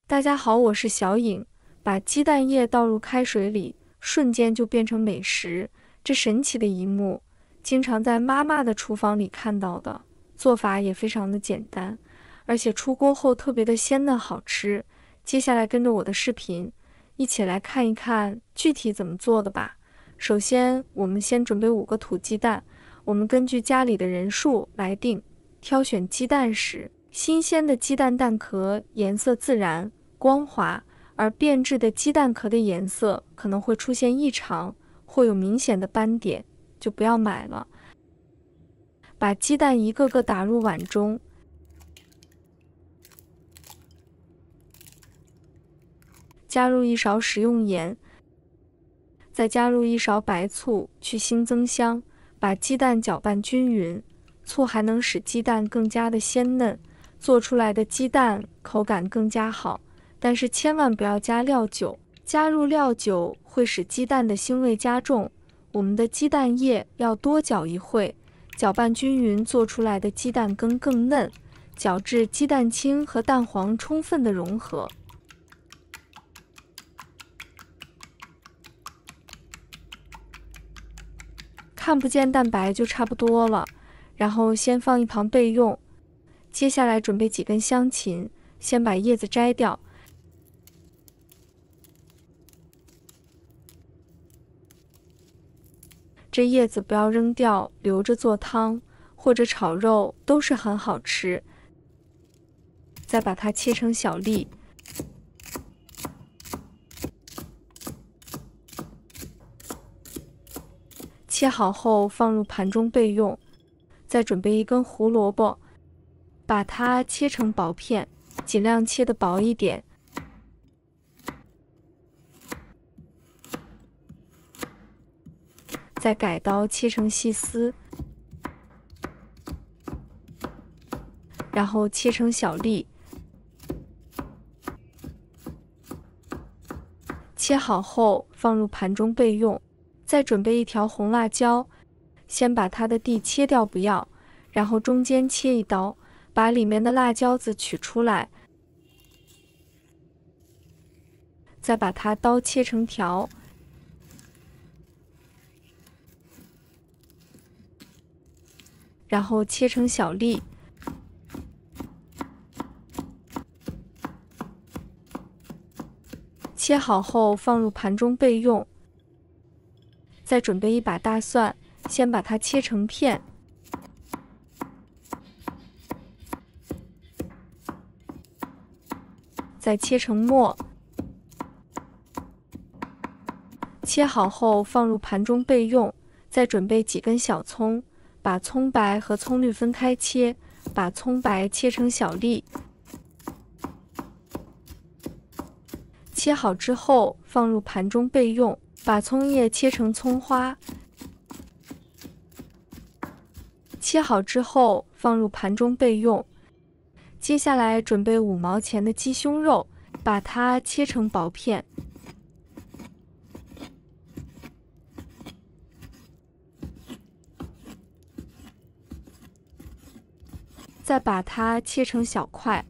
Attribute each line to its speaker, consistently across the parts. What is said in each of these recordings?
Speaker 1: 大家好，我是小颖。把鸡蛋液倒入开水里，瞬间就变成美食。这神奇的一幕，经常在妈妈的厨房里看到的，做法也非常的简单，而且出锅后特别的鲜嫩好吃。接下来跟着我的视频，一起来看一看具体怎么做的吧。首先，我们先准备5个土鸡蛋，我们根据家里的人数来定。挑选鸡蛋时，新鲜的鸡蛋蛋壳颜色自然光滑，而变质的鸡蛋壳的颜色可能会出现异常，或有明显的斑点，就不要买了。把鸡蛋一个个打入碗中，加入1勺食用盐，再加入1勺白醋去腥增香，把鸡蛋搅拌均匀。醋还能使鸡蛋更加的鲜嫩，做出来的鸡蛋口感更加好。但是千万不要加料酒，加入料酒会使鸡蛋的腥味加重。我们的鸡蛋液要多搅一会，搅拌均匀，做出来的鸡蛋羹更嫩，搅至鸡蛋清和蛋黄充分的融合。看不见蛋白就差不多了，然后先放一旁备用。接下来准备几根香芹，先把叶子摘掉。这叶子不要扔掉，留着做汤或者炒肉都是很好吃。再把它切成小粒。切好后放入盘中备用。再准备1根胡萝卜，把它切成薄片，尽量切得薄一点。再改刀切成细丝，然后切成小粒。切好后放入盘中备用。再准备1条红辣椒，先把它的蒂切掉不要，然后中间切1刀，把里面的辣椒籽取出来，再把它刀切成条，然后切成小粒。切好后放入盘中备用。再准备1把大蒜，先把它切成片，再切成末。切好后放入盘中备用。再准备几根小葱，把葱白和葱绿分开切，把葱白切成小粒。切好之后放入盘中备用。把葱叶切成葱花，切好之后放入盘中备用。接下来准备5毛钱的鸡胸肉，把它切成薄片，再把它切成小块。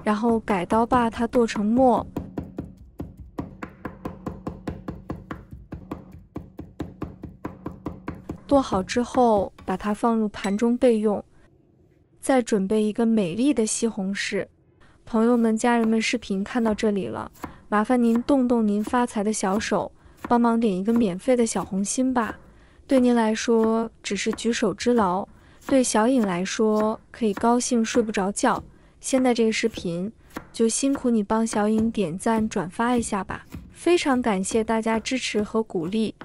Speaker 1: 然后改刀把它剁成末，剁好之后把它放入盘中备用。再准备1个美丽的西红柿。朋友们、家人们，视频看到这里了，麻烦您动动您发财的小手，帮忙点1个免费的小红心吧。对您来说只是举手之劳，对小颖来说可以高兴睡不着觉。现在这个视频就辛苦你帮小颖点赞转发一下吧，非常感谢大家支持和鼓励。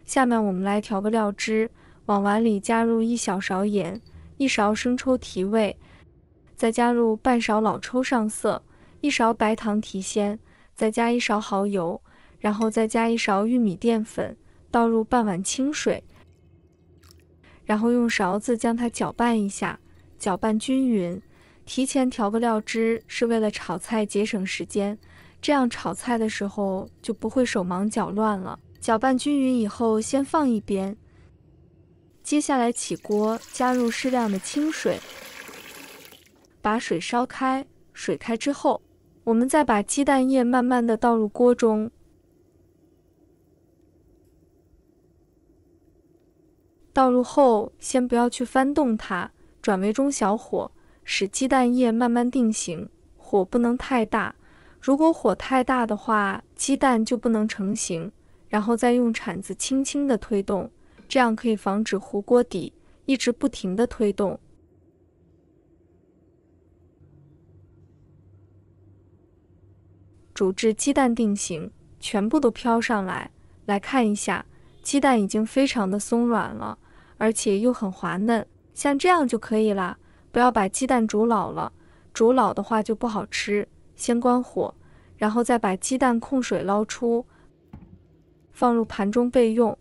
Speaker 1: 下面我们来调个料汁，往碗里加入1小勺盐，1勺生抽提味，再加入半勺老抽上色，1勺白糖提鲜，再加1勺蚝油，然后再加1勺玉米淀粉，倒入半碗清水。然后用勺子将它搅拌一下，搅拌均匀。提前调个料汁是为了炒菜节省时间，这样炒菜的时候就不会手忙脚乱了。搅拌均匀以后先放一边。接下来起锅，加入适量的清水，把水烧开。水开之后，我们再把鸡蛋液慢慢的倒入锅中。倒入后，先不要去翻动它，转为中小火，使鸡蛋液慢慢定型，火不能太大。如果火太大的话，鸡蛋就不能成型。然后再用铲子轻轻的推动，这样可以防止糊锅底，一直不停的推动。煮至鸡蛋定型，全部都飘上来。来看一下，鸡蛋已经非常的松软了，而且又很滑嫩，像这样就可以了。不要把鸡蛋煮老了，煮老的话就不好吃。先关火，然后再把鸡蛋控水捞出，放入盘中备用。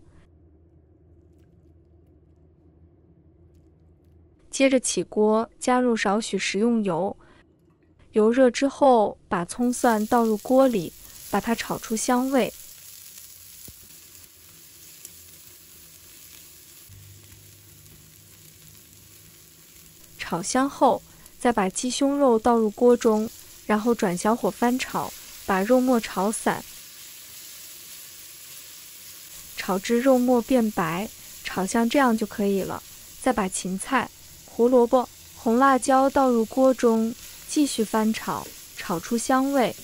Speaker 1: 接着起锅，加入少许食用油，油热之后，把葱蒜倒入锅里，把它炒出香味。炒香后，再把鸡胸肉倒入锅中，然后转小火翻炒，把肉末炒散，炒至肉末变白，炒像这样就可以了。再把芹菜、胡萝卜、红辣椒倒入锅中，继续翻炒，炒出香味。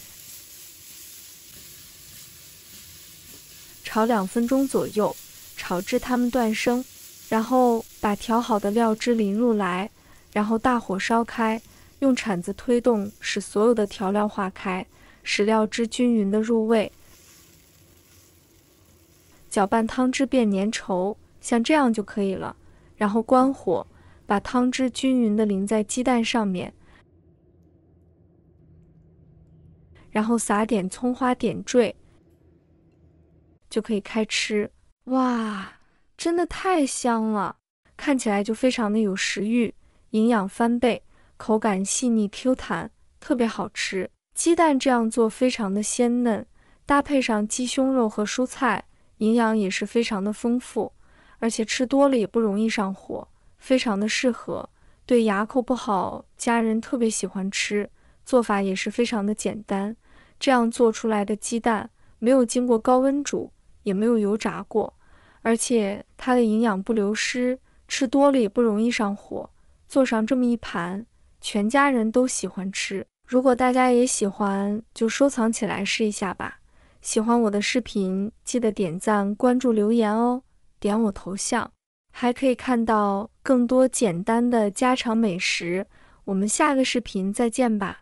Speaker 1: 炒2分钟左右，炒至它们断生，然后把调好的料汁淋入来，然后大火烧开，用铲子推动，使所有的调料化开，使料汁均匀的入味。搅拌汤汁变粘稠，像这样就可以了。然后关火，把汤汁均匀的淋在鸡蛋上面，然后撒点葱花点缀，就可以开吃。哇，真的太香了，看起来就非常的有食欲，营养翻倍，口感细腻 Q 弹，特别好吃。鸡蛋这样做非常的鲜嫩，搭配上鸡胸肉和蔬菜，营养也是非常的丰富，而且吃多了也不容易上火，非常的适合。对牙口不好，家人特别喜欢吃，做法也是非常的简单。这样做出来的鸡蛋没有经过高温煮，也没有油炸过，而且它的营养不流失，吃多了也不容易上火。做上这么一盘，全家人都喜欢吃。如果大家也喜欢，就收藏起来试一下吧。喜欢我的视频，记得点赞、关注、留言哦，点我头像，还可以看到更多简单的家常美食。我们下个视频再见吧。